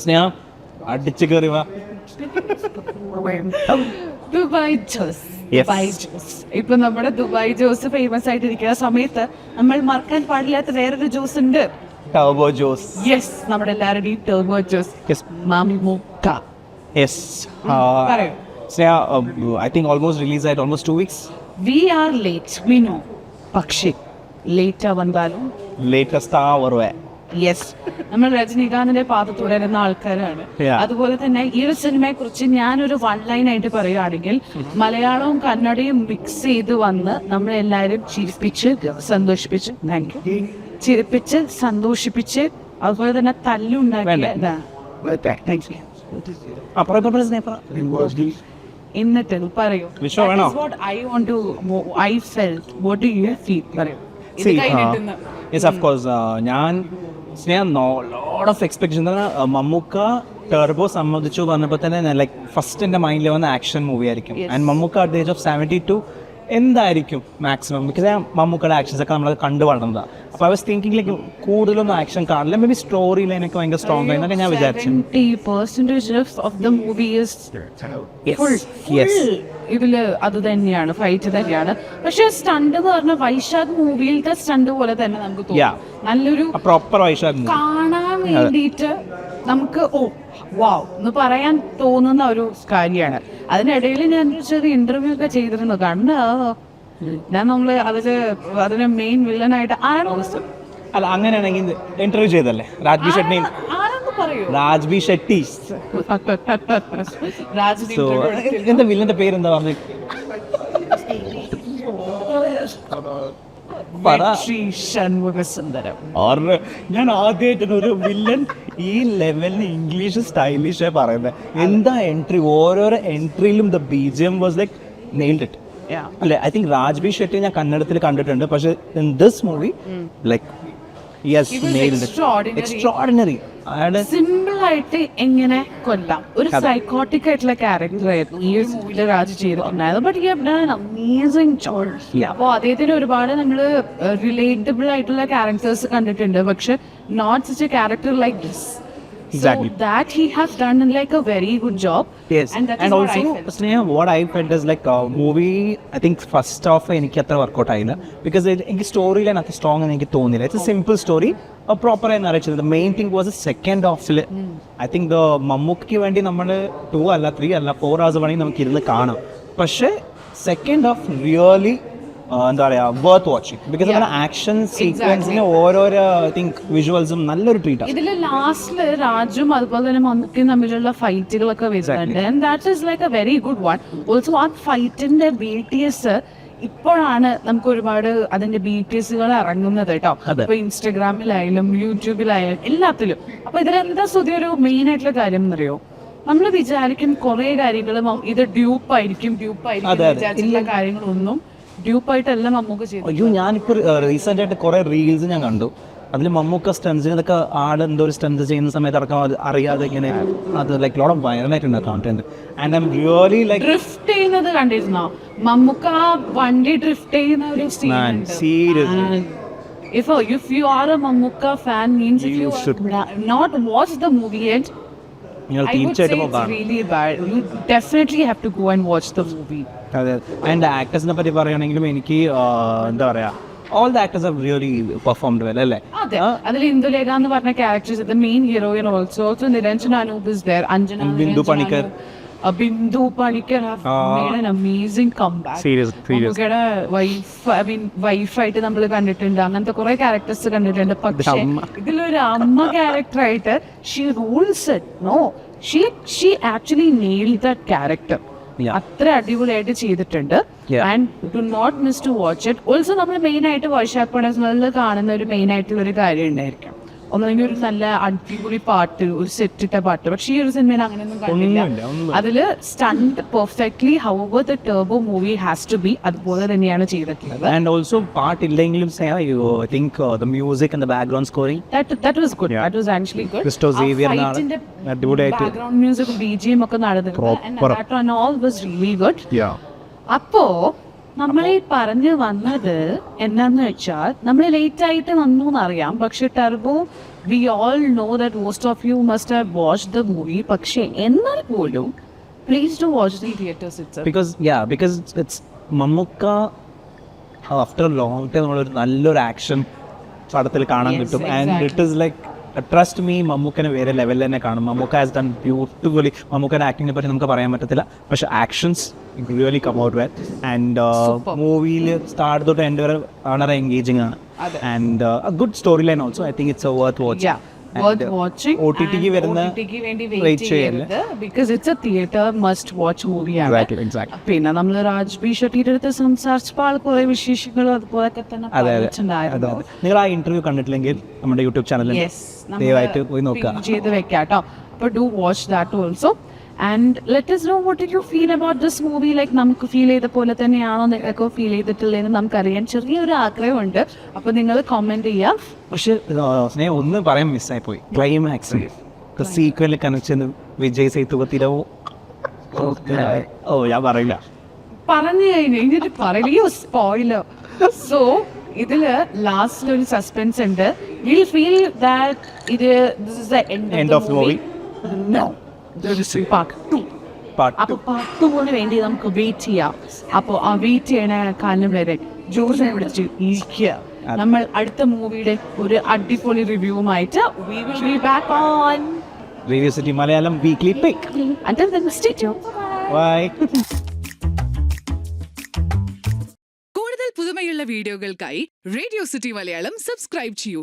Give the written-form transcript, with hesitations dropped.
സ്നേഹ അടിച്ചു കയറി വാ. ദുബായ് ജോസ്. ഇപ്പൊ നമ്മുടെ ദുബായ് ജോസ് ഫേമസ് ആയിട്ടിരിക്കുന്ന സമയത്ത് നമ്മൾ മറക്കാൻ പാടില്ലാത്ത വേറൊരു ജ്യൂസ് ഉണ്ട്. ടർബോ ജോസ്. യെസ്, നമ്മുടെ എല്ലാവരുടെയും Turbo Jose. Mammukka. Yes. Sneha I think almost release ആയിട്ട് almost 2 weeks. We are late, we know. പക്ഷേ ലേറ്റ് വന്നാലും ലേറ്റസ്റ്റ് ആവറുവേ. യെസ്, നമ്മൾ രജനീകാന്തിന്റെ പാത തുടരുന്ന ആൾക്കാരാണ്. അതുപോലെ തന്നെ ഈ ഒരു സിനിമയെ കുറിച്ച് ഞാനൊരു 1 line ആയിട്ട് പറയുകയാണെങ്കിൽ, മലയാളവും കന്നഡയും മിക്സ് ചെയ്ത് വന്ന് നമ്മളെല്ലാവരും ചിരിപ്പിച്ച് സന്തോഷിപ്പിച്ച്, ചിരിപ്പിച്ച് സന്തോഷിപ്പിച്ച്, അതുപോലെ തന്നെ തല്ലുണ്ടാക്കിയ എന്നിട്ട് പറയൂ. Yes, of course. ഞാൻ lot of expectation. Mammookka Turbo സംബന്ധിച്ചു പറഞ്ഞപ്പോൾ തന്നെ ലൈക്ക് ഫസ്റ്റ് എൻ്റെ മൈൻഡിൽ വന്ന ആക്ഷൻ മൂവി ആയിരിക്കും. And Mammookka at the age of 72 എന്തായിരിക്കും മാക്സിമം, ബിക്കോസ് മമ്മൂക്കയുടെ ആക്ഷൻസ് ഒക്കെ നമ്മൾ കണ്ടു വളർന്നതാണ്. അപ്പോൾ ഐ വാസ് തിങ്കിങ് ലൈക്ക് കൂടുതലൊന്നും ആക്ഷൻ കാണില്ല, മേ ബി സ്റ്റോറി ലൈനൊക്കെ ഭയങ്കര സ്ട്രോങ് ആയിരുന്നൊക്കെ ഞാൻ വിചാരിച്ചു. ഇതില് അത് തന്നെയാണ്, ഫൈറ്റ് തന്നെയാണ്. പക്ഷെ സ്റ്റണ്ട് എന്ന് പറഞ്ഞ വൈശാഖ് മൂവിയിലത്തെ സ്റ്റണ്ട് പോലെ തന്നെ നമുക്ക് തോന്നും. നല്ലൊരു പ്രോപ്പർ വൈശാഖ് കാണാൻ വേണ്ടിയിട്ട് നമുക്ക് വാവ് എന്ന് പറയാൻ തോന്നുന്ന ഒരു കാര്യമാണ്. അതിനിടയിൽ ഞാൻ ചെറിയ ഇന്റർവ്യൂ ഒക്കെ ചെയ്തിരുന്നു. ഞാൻ നമ്മള് അതിന് മെയിൻ വില്ലനായിട്ട് അല്ല, അങ്ങനെയാണെങ്കിൽ ഇന്റർവ്യൂ ചെയ്തല്ലേ രാജ്ബി ഷെട്ടി. രാജ്ബി ഷെട്ടി. എന്താ വില്ലന്റെ പേരെന്താ പറഞ്ഞത്? ഞാൻ ആദ്യമായിട്ടാണ് ഒരു വില്ലൻ ഈ ലെവലിന് ഇംഗ്ലീഷ് സ്റ്റൈലിഷ് പറയുന്നത്. എന്താ എൻട്രി, ഓരോരോ എൻട്രിയിലും the BGM was like nailed it. അല്ലെ, ഐ തിങ്ക് രാജ്ബി ഷെട്ടി ഞാൻ കന്നഡത്തിൽ കണ്ടിട്ടുണ്ട്, പക്ഷെ in this movie like extraordinary. Simple ആയിട്ട് എങ്ങനെ കൊല്ലാം, ഒരു സൈക്കോട്ടിക് ആയിട്ടുള്ള ക്യാരക്ടർ ആയിരുന്നു ഈ ഒരു മൂവിയിൽ രാജ് ചെയ്തിട്ടുണ്ടായത്. But you have done an amazing job. അപ്പോൾ അദ്ദേഹത്തിന് ഒരുപാട് നമ്മൾ റിലേറ്റബിൾ ആയിട്ടുള്ള ക്യാരക്ടേഴ്സ് കണ്ടിട്ടുണ്ട്, പക്ഷെ not such a character like this. Exactly. So that he has done like a very good job. Yes. And that is also, what I felt. Sneha, what I felt is like movie, I think first half എനിക്ക് അത്ര workout ആയില്ല, because എനിക്ക് story line അത്ര strong എന്ന് എനിക്ക് തോന്നിയില്ല. It's A simple story, proper ആയി narrate ചെയ്തത്. Main thing was second Hafil I think Mammookka വേണ്ടി നമ്മൾ 2 അല്ല 3 അല്ല 4 hours വേണമെങ്കിൽ നമുക്ക് ഇരുന്ന് കാണാം. പക്ഷേ സെക്കൻഡ് ഹാഫ് റിയലി എന്താ പറയാ വർത്ത് വാച്ചിങ്, ബിക്കോസ് നമ്മുടെ ആക്ഷൻ സീക്വൻസിന് ഓരോരോ ഐ തിങ്ക് വിഷ്വൽസും നല്ലൊരു ട്രീറ്റ്. ഇതില് ലാസ്റ്റില് രാജും അതുപോലെ തന്നെ മമ്മൂക്കയും തമ്മിലുള്ള ഫൈറ്റുകളൊക്കെ വരുന്നുണ്ട്. And that is like A very good one. Also ആ ഫൈറ്റിന്റെ BTS ഇപ്പോഴാണ് നമുക്ക് ഒരുപാട് അതിന്റെ BTSകൾ ഇറങ്ങുന്നത് കേട്ടോ. ഇപ്പൊ ഇൻസ്റ്റഗ്രാമിലായാലും യൂട്യൂബിലായാലും എല്ലാത്തിലും. അപ്പൊ ഇതിലെന്താ ഒരു മെയിൻ ആയിട്ടുള്ള കാര്യം എന്നറിയോ, നമ്മൾ വിചാരിക്കും കുറെ കാര്യങ്ങളും ഇത് ഡ്യൂപ്പായിരിക്കും വിചാരിച്ചിട്ടുള്ള കാര്യങ്ങളൊന്നും ഡ്യൂപ്പായിട്ടല്ല മമ്മൂക്ക ചെയ്തു. അയ്യോ, ഞാനിപ്പോൾ റീസെന്റ് ആയിട്ട് കുറെ റീൽസ് ഞാൻ കണ്ടു. അതിൽ മമ്മൂക്ക സ്റ്റൺസ് ഇതൊക്കെ ആട് എന്തോ ഒരു സ്റ്റൺസ് ചെയ്യുന്ന സമയത്ത് അടക്കം അറിയാതെ ഇങ്ങനെ അത് ലൈക്ക് ലോട്ട് ഓഫ് വൈറലായിട്ടുണ്ട് content. And I'm really like drift ചെയ്യുന്നത് കണ്ടിരുന്നോ? മമ്മൂക്ക വണ്ടി ഡ്രിഫ്റ്റ് ചെയ്യുന്ന ഒരു scene. Seriously, if you are a Mammootka fan, means if you should not watch the movie yet, I would say it's really bad. You definitely have to go and watch the movie. അതെ. And ആക്ടേഴ്സിനെ പറ്റി പറയുകയാണെങ്കിലും എനിക്ക് എന്താ പറയാ, all the actors have really performed well, അല്ലേ? അതെ, അതിൽ ഇന്ദുലേഖ എന്ന് പറഞ്ഞ characters, the main heroine also Niranjan Anoop is there, Anjana, Bindu Panikar have made an amazing comeback. Seriously. വൈഫായിട്ട് നമ്മൾ കണ്ടിട്ടുണ്ട്, അങ്ങനത്തെ കുറെ ക്യാരക്ടേഴ്സ് കണ്ടിട്ടുണ്ട്. പക്ഷേ ഇതിലൊരു അമ്മ ക്യാരക്ടർ ആയിട്ട് she rules it. No, she actually nailed that character. അത്ര അടിപൊളിയായിട്ട് ചെയ്തിട്ടുണ്ട്. And do not miss to watch it. Also നമ്മൾ മെയിൻ ആയിട്ട് വൈശാഖ് പടങ്ങളിൽ കാണുന്ന ഒരു മെയിൻ ആയിട്ടുള്ള ഒരു കാര്യം ഉണ്ടായിരിക്കും, ഒന്നെങ്കിൽ ഒരു നല്ല അടിപൊളി പാട്ട്, ഒരു സെറ്റിട്ട പാട്ട്. പക്ഷേ ഈ ഒരു സിനിമയിൽ അങ്ങനെയൊന്നും കണ്ടില്ല. അതില് stunt perfectly however the Turbo movie has to be, അതുപോലെ തന്നെയാണ് ചെയ്തിട്ടുള്ളത്. ആൻഡ് ഓൾസോ പാട്ട് ഇല്ലെങ്കിലും I think the music and the background scoring that was good. That was actually good. Christo Xavier background music BGM ഒക്കെ നടന്നിട്ടുണ്ട്. And that one all was really good. Yeah. അപ്പോ നമ്മളീ പറഞ്ഞു വന്നത് എന്താന്ന് വെച്ചാൽ നമ്മൾ ലേറ്റ് ആയിട്ട് വന്നു എന്നറിയാം, പക്ഷെ Turbo we all know that most of you must have watch the movie. പക്ഷെ എന്നാൽ പോലും please do watch the theatres because it's Mammukka after long time നമ്മളൊരു നല്ലൊരു ആക്ഷൻ പടത്തിൽ കാണാൻ Yes, കിട്ടും. And exactly. It is like trust me, മമ്മൂക്കനെ വേറെ ലെവലിൽ തന്നെ കാണും. Mammukka has done beautifully. മമ്മൂക്കൻ്റെ ആക്ടിങ്ങിനെ പറ്റി നമുക്ക് പറയാൻ പറ്റത്തില്ല, പക്ഷെ actions really come out well. And മൂവിയിൽ സ്റ്റാർട്ട് തൊട്ട് എൻഡ് വരെ വളരെ എൻഗേജിങ് ആണ്. അതെ. And good story line also. I think it's worth watching. OTT-ക്ക് വരുന്ന wait ചെയ്യരുത്. Because it's a theatre must watch മൂവിയാണ്. Exactly. പിന്നെ നമ്മൾ രാജ് ബി ഷെട്ടിയുടെ അടുത്ത് സംസാരിച്ചപ്പോൾ ആൾ കുറെ വിശേഷങ്ങളും അതുപോലൊക്കെ തന്നെ പറഞ്ഞിട്ടുണ്ടായിരുന്നു. നിങ്ങൾ ആ ഇന്റർവ്യൂ കണ്ടിട്ടില്ലെങ്കിൽ നമ്മുടെ യൂട്യൂബ് ചാനലിൽ Yes, ദയവായിട്ട് പോയി നോക്കുക. ചെയ്ത് വെക്കാട്ടോ. അപ്പോൾ do watch that also. And let us know what did you feel about this movie. Like നമുക്ക് ഫീൽ ചെയ്ത പോലെ തന്നെയാണോ, നിങ്ങൾക്കോ ഫീൽ ചെയ്തിട്ടില്ലെന്ന് നമുക്കറിയാൻ ചെറിയൊരു ആഗ്രഹമുണ്ട്. അപ്പോൾ നിങ്ങൾ കമന്റ് ചെയ്യാം. പക്ഷെ ഞാൻ ഒന്ന് പറയാൻ മിസ്സായി പോയി. ക്ലൈമാക്സ് സീക്വലിൽ കണക്ട് ചെയ്ത് വിജയ് സേതുപതിരോ ഞാൻ പറയില്ല. പറഞ്ഞു കഴിഞ്ഞു എന്നിട്ട് പറയോ സ്പോയിലർ. സോ ഇതില് ലാസ്റ്റ് ഒരു സസ്പെൻസ് ഉണ്ട്. വിൽ ഫീൽ ദാറ്റ് ഇത് this is the End of the movie? No, part 2. അപ്പൊ പാർട്ട് 2 വേണ്ടി നമുക്ക് വെയിറ്റ് ചെയ്യാം. അപ്പോൾ ആ വെയിറ്റ് ചെയ്യണ കാലം വരെ ജോസിനെ വിളിച്ച് ഇരിക്കുക. നമ്മൾ അടുത്ത മൂവിയുടെ ഒരു അടിപൊളി റിവ്യൂവുമായിട്ട് we will be back on Review City Malayalam weekly pick. until then stay tuned. Bye. കൂടുതൽ പുതുമയുള്ള വീഡിയോകൾക്കായി റേഡിയോ സിറ്റി മലയാളം സബ്സ്ക്രൈബ് ചെയ്യൂ.